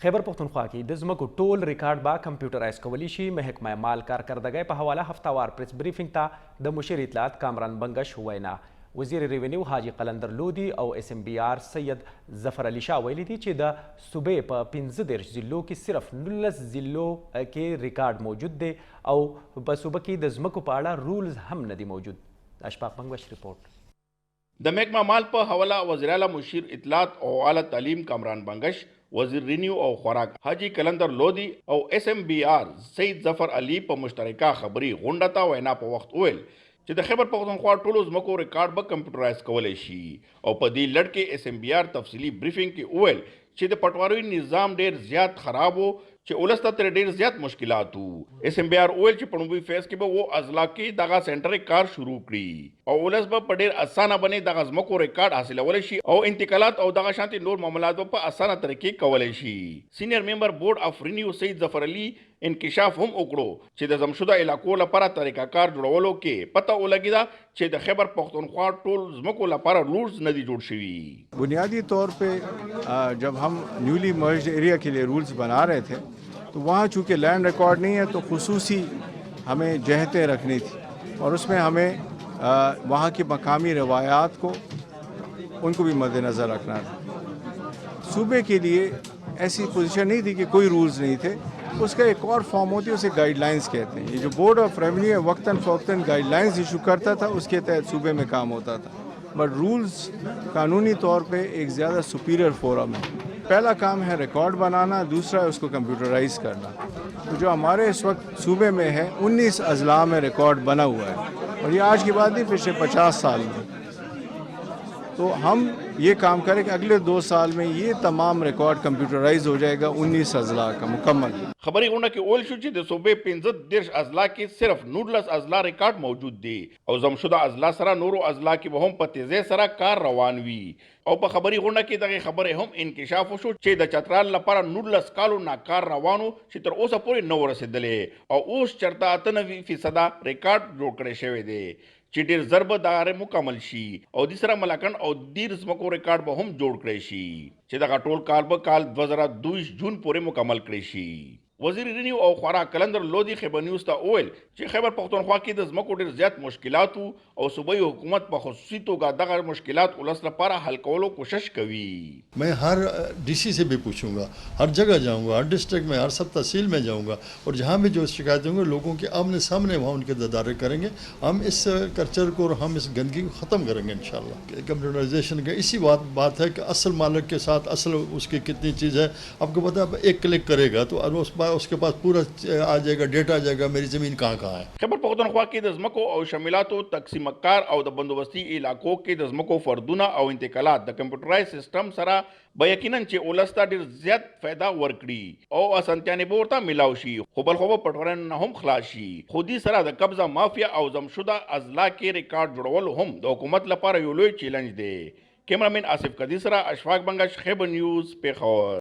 خیبر پختونخوا کې د ځمکو ټول ریکارډ به کمپیوټرایز کولی شي. محکمه مال کارکردګۍ په حواله هفتهوار پریس بریفینګ ته د مشیر اطلاعات کامران بنگش وینا. وزیر ریونیو حاجی قلندر لودي او اس ام بی آر سید ظفر علي شاه ویلي دي چې د صوبې په 15 ضلعو کې صرف 19 ضلعو کې ریکارډ موجود دی او په صوبه کې د ځمکو په اړه رولز هم نه دي موجود. اشفاق بنگش رپورټ. د محکمه مال په حواله وزیر اعلی مشیر اطلاعات او اعلی تعلیم کامران بنگش، وزیر رینیو او خوراک حاجی قلندر لودي او اس ام بی آر سید ظفر علي په مشترکه خبري غونډه ته وینا په وخت ویل چې د خیبر پختونخوا ټولو ځمکو ریکارډ به کمپیوټرایز کولی شي او په دې لړ کې اس ام بی آر تفصیلي بریفینګ کې ویل چې د پټواري نظام ډیر زیات خراب وو چې ولس ته تر ډیر زیات مشکلات وو. اس ام بی آر ویل چې په لومړي فیز کې به و اضلاع کې دغه سنټر کار شروع کړي او ولس به په ډیر اسانه باندې دغه ځمکو ریکارډ حاصلولی شي او انتقالات او دغه شانتي نور معاملات به په اسانه طریقې کولی شي. سینیئر ممبر بورډ اف رینیو سید ظفر علي انکشاف هم وکړو چې د زمشوده علاقو لپاره طریقه کار جوړولو کې پته ولګیدا چې د خیبر پختونخوا ټول ځمکو لپاره رولز نه دي جوړ شوي. बुनियादी तौर पे जब हम न्यूली मर्ज्ड एरिया के लिए रूल्स बना रहे थे तो वहाँ चूँकि लैंड रिकॉर्ड नहीं है तो खुसूसी हमें जहतें रखनी थी और उसमें हमें वहाँ की मकामी रवायात को उनको भी मद्देनज़र रखना था. सूबे के लिए ऐसी पोजीशन नहीं थी कि कोई रूल्स नहीं थे. उसका एक और फॉर्म होती है, उसे गाइडलाइंस कहते हैं. ये जो बोर्ड ऑफ रेवेन्यू है वक्तन फ़वक्तन गाइडलाइंस इशू करता था, उसके तहत सूबे में काम होता था. बट रूल्स कानूनी तौर पे एक ज़्यादा सुपीरियर फोरम है. पहला काम है रिकॉर्ड बनाना, दूसरा है उसको कंप्यूटराइज करना. तो जो हमारे इस वक्त सूबे में है 19 अजला में रिकॉर्ड बना हुआ है और ये आज की बात नहीं, पिछले 50 साल में. तो हम ये काम करें कि अगले 2 साल में ये तमाम रिकॉर्ड कंप्यूटराइज हो जाएगा 19 अजला का मुकम्मल. खबरी गुंडा की ओल शुची दे सूबे 15 अजला के सिर्फ 19 अजला रिकॉर्ड मौजूद दी और जमशुदा अजला सरा नूरो अजला की वहम पतेजे सरा कार रवानवी और पर खबरी गुंडा की दगे खबरें हम इंकशाफ शो चे द चतराल लपारा 19 कालो ना कार रवानो चित्र ओसा पूरे 9 रसिदले और उस चरता 98% रिकॉर्ड जोड़ करे शेवे दे चिटिर जरब दारे मुकम्मल शी और दूसरा मलाकन और दीर ज़मको रिकॉर्ड ब हम जोड़ करे शी चिदा का टोल काल ब काल 2022 जून पूरे मुकम्मल करे शी. वजीर रिन्यू और खुराक कलंदर लोधी खैबर न्यूज़ ता ओयल कि खैबर पख्तूनख्वा की ज़मको ढेर ज़्यादा मुश्किलात और सूबाई हुकूमत पर खुसूसी तौर दगा मुश्किलात उलस लपारा हल कवलो कोशिश कवी. मैं हर डीसी से भी पूछूंगा, हर जगह जाऊंगा, हर डिस्ट्रिक्ट में, हर सब तहसील में जाऊंगा और जहाँ भी जो शिकायतें होंगी लोगों के आमने सामने वहाँ उनके ददारे करेंगे. हम इस कल्चर को और हम इस गंदगी को ख़त्म करेंगे इंशाल्लाह. कंप्यूटराइजेशन का इसी बात है कि असल मालिक के साथ असल उसकी कितनी चीज़ है आपको पता है. एक क्लिक करेगा तो उसके पास पूरा आ जाएगा, डेटा आ जाएगा मेरी ज़मीन कहाँ है. खैबर पख्तूनख्वा की दज़मको और शमिलातो तकसीम कार और द बंदोबस्ती इलाकों के दज़मको फर्दुना और इंतकालात द कंप्यूटराइज सिस्टम सरा बयकीनन चे उलस्ता ढेर ज़्यादा फ़ायदा वर्कड़ी और असंत्याने बोरता मिलावशी खुबल खुब पटवरन हम खलाशी खुदी सरा द कब्जा माफिया और जमशुदा अजला के रिकॉर्ड जुड़वल हम द हुकूमत लपारा योलोई चैलेंज दे. कैमरामैन आसिफ कदीसरा, अशफाक बंगश, खैबर न्यूज़, पेखौर.